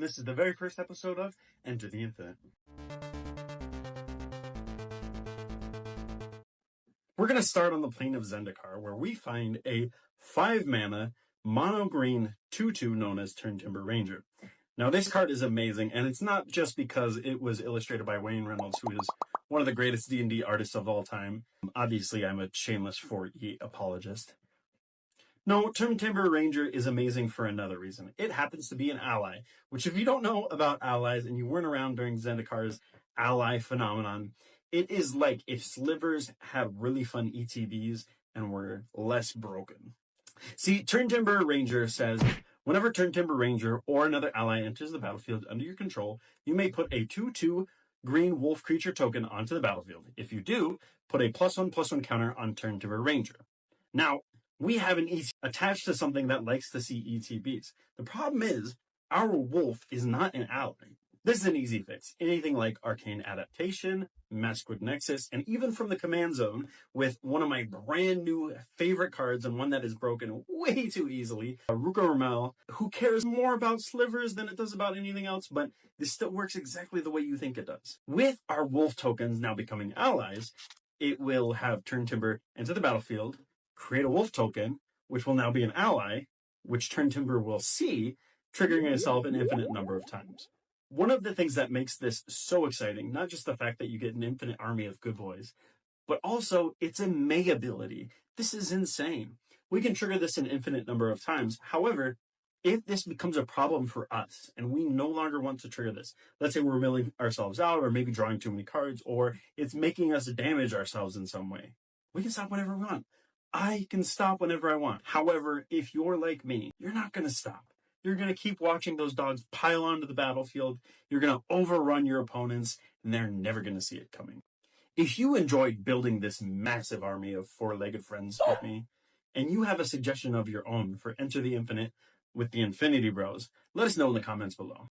This is the very first episode of Enter the Infinite. We're going to start on the plane of Zendikar, where we find a 5-mana mono green 2/2 known as Turntimber Ranger. Now, this card is amazing, and it's not just because it was illustrated by Wayne Reynolds, who is one of the greatest D&D artists of all time. Obviously, I'm a shameless 4E apologist. No, Turntimber Ranger is amazing for another reason. It happens to be an ally, which if you don't know about allies and you weren't around during Zendikar's ally phenomenon, it is like if Slivers had really fun ETBs and were less broken. See, Turntimber Ranger says, whenever Turntimber Ranger or another ally enters the battlefield under your control, you may put a 2/2 green wolf creature token onto the battlefield. If you do, put a +1/+1 counter on Turntimber Ranger. Now, we have an ETB attached to something that likes to see ETBs. The problem is, our wolf is not an ally. This is an easy fix. Anything like Arcane Adaptation, Maskwood Nexus, and even from the Command Zone with one of my brand new favorite cards and one that is broken way too easily, Ruka Ramel, who cares more about Slivers than it does about anything else, but this still works exactly the way you think it does. With our wolf tokens now becoming allies, it will have Turntimber enter the battlefield, create a wolf token, which will now be an ally, which Turntimber will see, triggering itself an infinite number of times. One of the things that makes this so exciting, not just the fact that you get an infinite army of good boys, but also it's a May ability. This is insane. We can trigger this an infinite number of times. However, if this becomes a problem for us and we no longer want to trigger this, let's say we're milling ourselves out or maybe drawing too many cards, or it's making us damage ourselves in some way, we can stop whenever we want. I can stop whenever I want. However, if you're like me, you're not going to stop. You're going to keep watching those dogs pile onto the battlefield. You're going to overrun your opponents, and they're never going to see it coming. If you enjoyed building this massive army of 4-legged friends with me, and you have a suggestion of your own for Enter the Infinite with the Infinity Bros, let us know in the comments below.